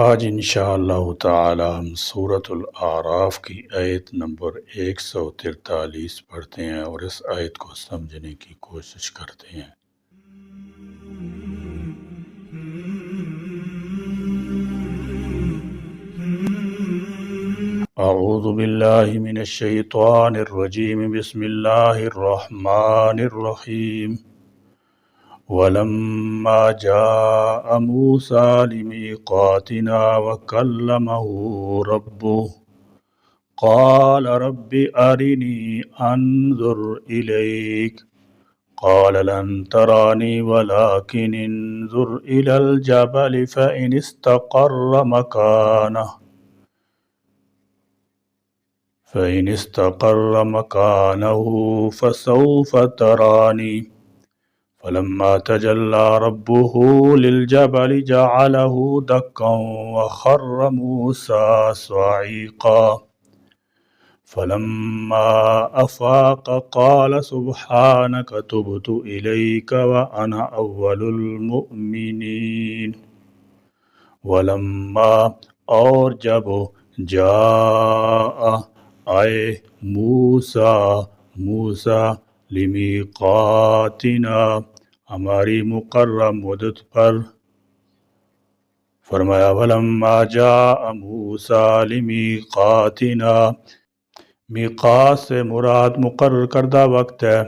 آج انشاءاللہ تعالی ہم سورۃ الاعراف کی آیت نمبر 143 پڑھتے ہیں اور اس آیت کو سمجھنے کی کوشش کرتے ہیں۔ اعوذ باللہ من الشیطان الرجیم، بسم اللہ الرحمن الرحیم۔ وَلَمَّا جَاءَ مُوسَىٰ لِمِيقَاتِنَا وَكَلَّمَهُ رَبُّهُ قَالَ رَبِّ أَرِنِي أَنظُرْ إِلَيْكَ قَالَ لَن تَرَانِي وَلَكِنِ انظُرْ إِلَى الْجَبَلِ فَإِنِ اسْتَقَرَّ مَكَانَهُ فَسَوْفَ تَرَانِي فَلَمَّا تَجَلَّىٰ رَبُّهُ لِلْجَبَلِ جَعَلَهُ دَكًّا وَخَرَّ مُوسَىٰ صَعِيقًا فَلَمَّا أَفَاقَ قَالَ سُبْحَانَكَ تُبْتُ إِلَيْكَ وَأَنَا أَوَّلُ الْمُؤْمِنِينَ۔ وَلَمَّا اور جب جاء آئے موسیٰ لمیقاتنا ہماری مقرر مدت پر، فرمایا ولما جاء موسیٰ لمیقاتنا، میقات سے مراد مقرر کردہ وقت ہے،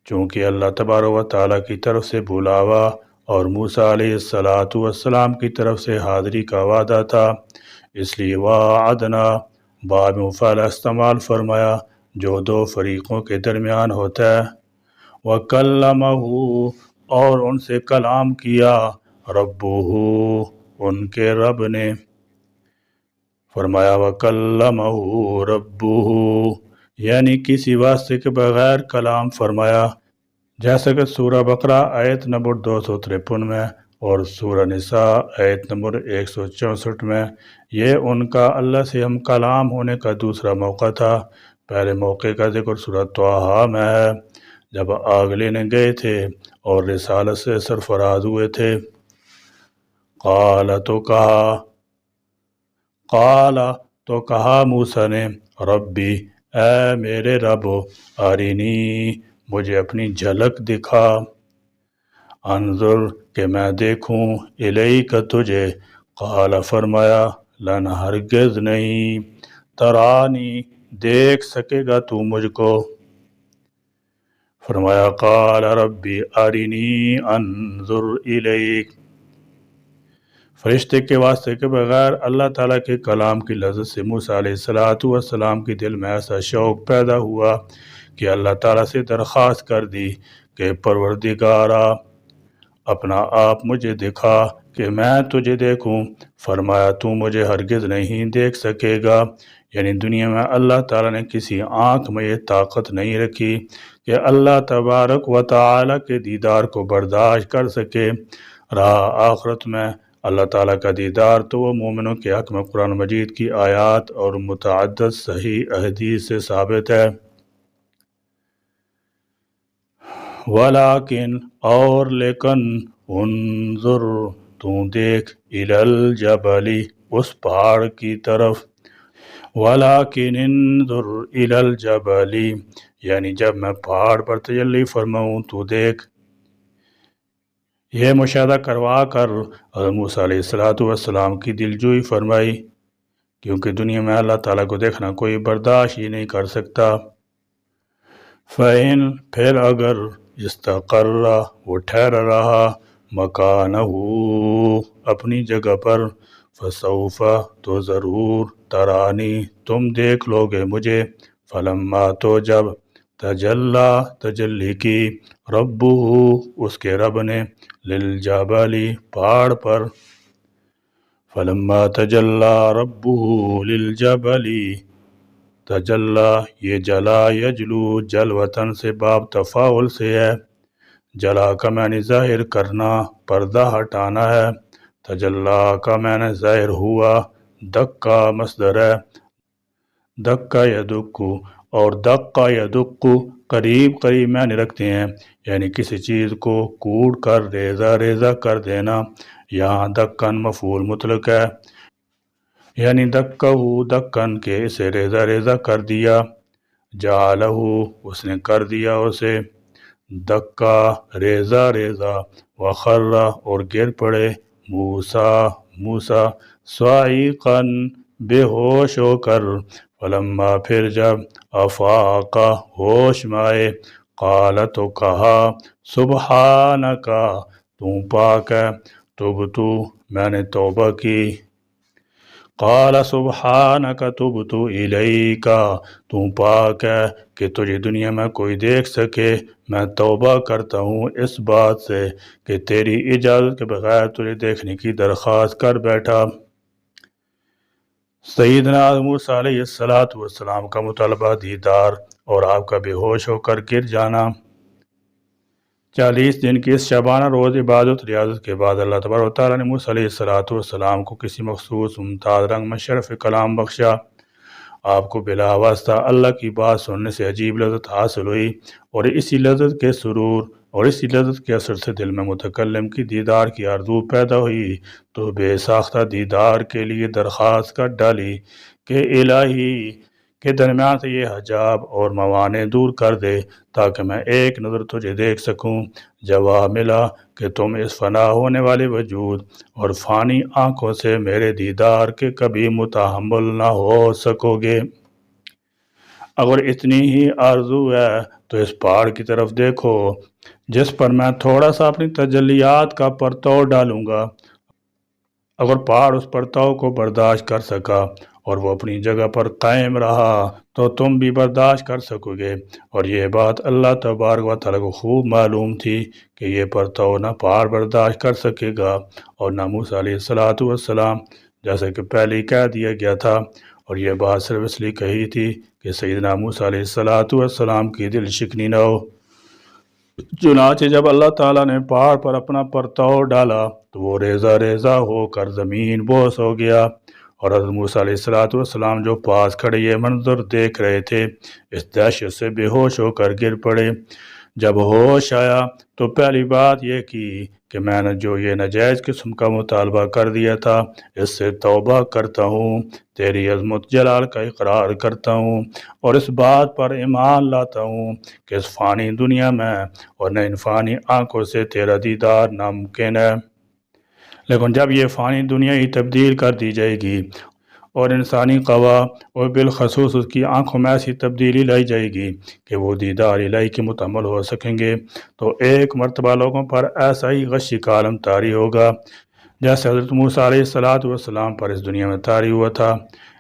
چونکہ اللہ تبارک و تعالیٰ کی طرف سے بلاوا اور موسیٰ علیہ السلام کی طرف سے حاضری کا وعدہ تھا، اس لیے وعدنا بعد میں فعل استعمال فرمایا جو دو فریقوں کے درمیان ہوتا ہے۔ وَكَلَّمَهُ اور ان سے کلام کیا، رَبُّهُ ان کے رب نے، فرمایا وَكَلَّمَهُ رَبُّهُ یعنی کسی واسطے کے بغیر کلام فرمایا، جیسا کہ سورہ بقرہ آیت نمبر 253 میں اور سورہ نساء آیت نمبر 164 میں۔ یہ ان کا اللہ سے ہم کلام ہونے کا دوسرا موقع تھا۔ پہلے موقع کا ذکر سورہ طٰہٰ میں ہے، جب آگ لینے گئے تھے اور رسالت سے سرفراز ہوئے تھے۔ قال تو کہا موسیٰ نے، ربی اے میرے رب، ارینی مجھے اپنی جھلک دکھا، انظر کہ میں دیکھوں، الیک تجھے، قال فرمایا لن ہرگز نہیں، ترانی دیکھ سکے گا تو مجھ کو، فرمایا قال ربی ارنی انظر الیک۔ فرشتے کے واسطے کے بغیر اللہ تعالیٰ کے کلام کی لذت سے موسیٰ علیہ السلام کے دل میں ایسا شوق پیدا ہوا کہ اللہ تعالیٰ سے درخواست کر دی کہ پروردگارا اپنا آپ مجھے دکھا کہ میں تجھے دیکھوں، فرمایا تو مجھے ہرگز نہیں دیکھ سکے گا، یعنی دنیا میں اللہ تعالیٰ نے کسی آنکھ میں یہ طاقت نہیں رکھی کہ اللہ تبارک و تعالیٰ کے دیدار کو برداشت کر سکے۔ رہا آخرت میں اللہ تعالیٰ کا دیدار تو وہ مومنوں کے حق میں قرآن مجید کی آیات اور متعدد صحیح احادیث سے ثابت ہے۔ ولیکن اور لیکن انظر تو دیکھ الی الجبل اس پہاڑ کی طرف، ولیکن انظر الی الجبل یعنی جب میں پہاڑ پر تجلی فرماؤں تو دیکھ۔ یہ مشاہدہ کروا کر حضرت موسیٰ علیہ السلام کی دلجوئی فرمائی، کیونکہ دنیا میں اللہ تعالیٰ کو دیکھنا کوئی برداشت ہی نہیں کر سکتا۔ فَإِن پھر اگر استقر وہ ٹھہرا رہا، مکانہ اپنی جگہ پر، فسوف تو ضرور، ترانی تم دیکھ لو گے مجھے، فلما تو جب، تجلی کی، ربہ اس کے رب نے، للجبل پہاڑ پر، فلما تجلی ربہ للجبل، تجلی یہ جلا یجلو جلوتن سے باب تفاعل سے ہے، جلا کا معنی ظاہر کرنا، پردہ ہٹانا ہے، تجلی کا معنی ظاہر ہوا، دکا مصدر ہے، دکا یدکو اور دکا یدکو قریب قریب معنی رکھتے ہیں، یعنی کسی چیز کو کوڑ کر ریزہ ریزہ کر دینا۔ یہاں دکن مفعول مطلق ہے، یعنی دکہ دکن کے اسے ریزہ ریزہ کر دیا، جعلہ اس نے کر دیا اسے دکا ریزہ ریزہ، وخر اور گر پڑے موسیٰ صاعقاً بے ہوش ہو کر، فلما پھر جب افاق ہوش میں آئے، قال تو کہا سبحانک تو پاک ہے، تبتو میں نے توبہ کی، قال سبحانک تبت الیک تو پاک ہے کہ تجھے دنیا میں کوئی دیکھ سکے، میں توبہ کرتا ہوں اس بات سے کہ تیری اجازت کے بغیر تجھے دیکھنے کی درخواست کر بیٹھا۔ سیدنا موسیٰ علیہ السلام کا مطالبہ دیدار اور آپ کا بے ہوش ہو کر گر جانا۔ 40 دن کی اس شبانہ روز عبادت ریاضت کے بعد اللہ تبارک و تعالیٰ نے موسیٰ علیہ السلام کو کسی مخصوص ممتاز رنگ میں شرف کلام بخشا۔ آپ کو بلا واسطہ اللہ کی بات سننے سے عجیب لذت حاصل ہوئی، اور اسی لذت کے سرور اور اسی لذت کے اثر سے دل میں متکلم کی دیدار کی آرزو پیدا ہوئی، تو بے ساختہ دیدار کے لیے درخواست کر ڈالی کہ الہی کے درمیان سے یہ حجاب اور موانع دور کر دے تاکہ میں ایک نظر تجھے دیکھ سکوں۔ جواب ملا کہ تم اس فنا ہونے والے وجود اور فانی آنکھوں سے میرے دیدار کے کبھی متحمل نہ ہو سکو گے۔ اگر اتنی ہی آرزو ہے تو اس پہاڑ کی طرف دیکھو جس پر میں تھوڑا سا اپنی تجلیات کا پرتو ڈالوں گا۔ اگر پہاڑ اس پرتو کو برداشت کر سکا اور وہ اپنی جگہ پر قائم رہا تو تم بھی برداشت کر سکو گے۔ اور یہ بات اللہ تبارک و تعالیٰ کو خوب معلوم تھی کہ یہ پرتو نہ پہاڑ برداشت کر سکے گا اور نہ موسیٰ علیہ السلام، جیسا کہ پہلے کہہ دیا گیا تھا، اور یہ بات صرف اس لیے کہی تھی کہ سیدنا موسیٰ علیہ السلام کی دل شکنی نہ ہو۔ چنانچہ جب اللہ تعالیٰ نے پہاڑ پر اپنا پرتو ڈالا تو وہ ریزہ ریزہ ہو کر زمین بوس ہو گیا، اور حضرت موسیٰ علیہ السلام جو پاس کھڑے یہ منظر دیکھ رہے تھے اس دہشت سے بے ہوش ہو کر گر پڑے۔ جب ہوش آیا تو پہلی بات یہ کی کہ میں نے جو یہ ناجائز قسم کا مطالبہ کر دیا تھا اس سے توبہ کرتا ہوں، تیری عظمت جلال کا اقرار کرتا ہوں، اور اس بات پر ایمان لاتا ہوں کہ اس فانی دنیا میں اور نہ ان فانی آنکھوں سے تیرا دیدار ناممکن ہے۔ لیکن جب یہ فانی دنیا ہی تبدیل کر دی جائے گی اور انسانی قوا اور بالخصوص اس کی آنکھوں میں ایسی تبدیلی لائی جائے گی کہ وہ دیدار الہی کے متحمل ہو سکیں گے، تو ایک مرتبہ لوگوں پر ایسا ہی غشی کا عالم طاری ہوگا جیسے حضرت موسیٰ علیہ السلام پر اس دنیا میں طاری ہوا تھا۔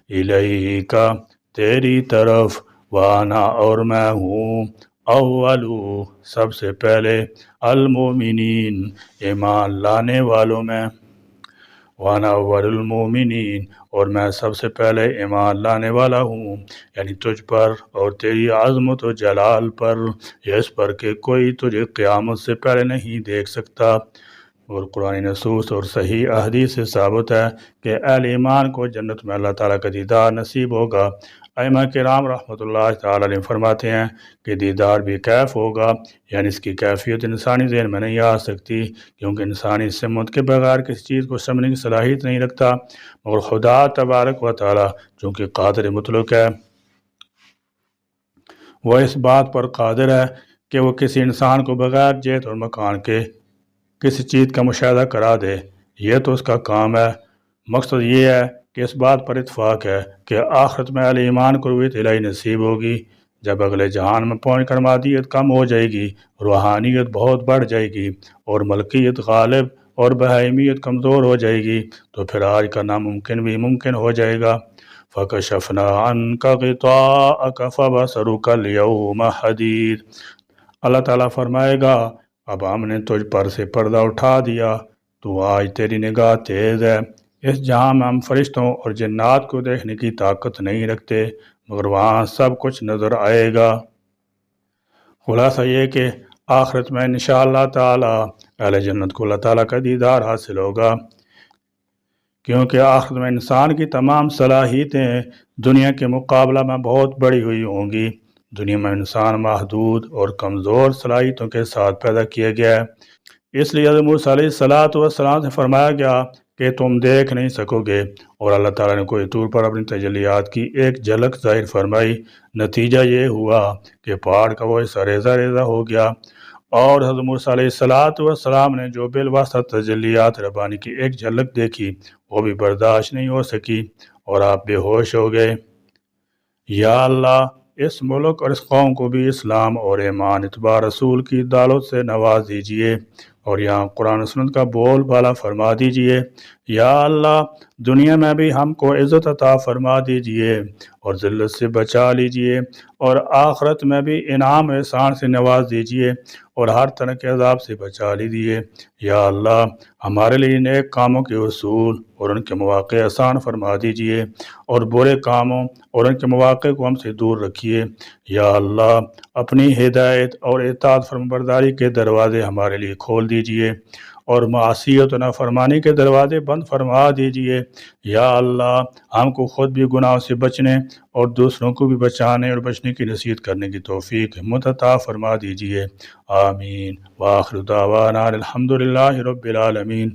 الہی کا تیری طرف، وانا اور میں ہوں، اولو سب سے پہلے، المومنین ایمان لانے والوں میں، وانا اول المومنین اور میں سب سے پہلے ایمان لانے والا ہوں، یعنی تجھ پر اور تیری عظمت و جلال پر، اس پر کہ کوئی تجھے قیامت سے پہلے نہیں دیکھ سکتا۔ اور قرآن نصوص اور صحیح احادیث سے ثابت ہے کہ اہل ایمان کو جنت میں اللہ تعالیٰ کا دیدار نصیب ہوگا۔ ائمہ کرام رحمۃ اللہ تعالیٰ علیہ فرماتے ہیں کہ دیدار بھی کیف ہوگا، یعنی اس کی کیفیت انسانی ذہن میں نہیں آ سکتی، کیونکہ انسانی سمت کے بغیر کسی چیز کو سمجھنے کی صلاحیت نہیں رکھتا، مگر خدا تبارک و تعالیٰ چونکہ قادر مطلق ہے، وہ اس بات پر قادر ہے کہ وہ کسی انسان کو بغیر جہت اور مکان کے کسی چیز کا مشاہدہ کرا دے، یہ تو اس کا کام ہے۔ مقصد یہ ہے کہ اس بات پر اتفاق ہے کہ آخرت میں اہل ایمان کو رویت الہی نصیب ہوگی، جب اگلے جہان میں پہنچ کر مادیت کم ہو جائے گی، روحانیت بہت بڑھ جائے گی اور ملکیت غالب اور بہائمیت کمزور ہو جائے گی، تو پھر آج کا ناممکن بھی ممکن ہو جائے گا۔ فَكَشَفْنَا عَنْكَ غِطَاءَكَ فَبَصَرُكَ الْيَوْمَ حَدِيدٌ، اللہ تعالیٰ فرمائے گا اب ہم نے تجھ پر سے پردہ اٹھا دیا، تو آج تیری نگاہ تیز ہے۔ اس جہاں میں ہم فرشتوں اور جنات کو دیکھنے کی طاقت نہیں رکھتے، مگر وہاں سب کچھ نظر آئے گا۔ خلاصہ یہ کہ آخرت میں انشاءاللہ تعالی اہل جنت کو اللہ تعالیٰ کا دیدار حاصل ہوگا، کیونکہ آخرت میں انسان کی تمام صلاحیتیں دنیا کے مقابلہ میں بہت بڑی ہوئی ہوں گی۔ دنیا میں انسان محدود اور کمزور صلاحیتوں کے ساتھ پیدا کیا گیا ہے، اس لیے حضرت موسیٰ علیہ السلام سے فرمایا گیا کہ تم دیکھ نہیں سکو گے، اور اللہ تعالیٰ نے کوئی طور پر اپنی تجلیات کی ایک جھلک ظاہر فرمائی۔ نتیجہ یہ ہوا کہ پہاڑ کا وہ حصہ ریزہ ریزہ ہو گیا، اور حضرت موسیٰ علیہ السلام نے جو بالواسطہ تجلیات ربانی کی ایک جھلک دیکھی وہ بھی برداشت نہیں ہو سکی، اور آپ بے ہوش ہو گئے۔ یا اللہ، اس ملک اور اس قوم کو بھی اسلام اور ایمان اتباع رسول کی دولت سے نواز دیجئے، اور یہاں قرآن و سنت کا بول بالا فرما دیجئے۔ یا اللہ، دنیا میں بھی ہم کو عزت عطا فرما دیجئے اور ذلت سے بچا لیجئے، اور آخرت میں بھی انعام احسان سے نواز دیجئے اور ہر طرح کے عذاب سے بچا لیجئے۔ یا اللہ، ہمارے لیے نیک کاموں کے اصول اور ان کے مواقع آسان فرما دیجئے، اور برے کاموں اور ان کے مواقع کو ہم سے دور رکھیے۔ یا اللہ، اپنی ہدایت اور اطاعت فرمانبرداری کے دروازے ہمارے لیے کھول دیجئے، اور معصیت و نافرمانی کے دروازے بند فرما دیجئے۔ یا اللہ، ہم کو خود بھی گناہوں سے بچنے اور دوسروں کو بھی بچانے اور بچنے کی نصیحت کرنے کی توفیق ہمت عطا فرما دیجئے۔ آمین۔ وآخر دعوانا الحمدللہ رب العالمین۔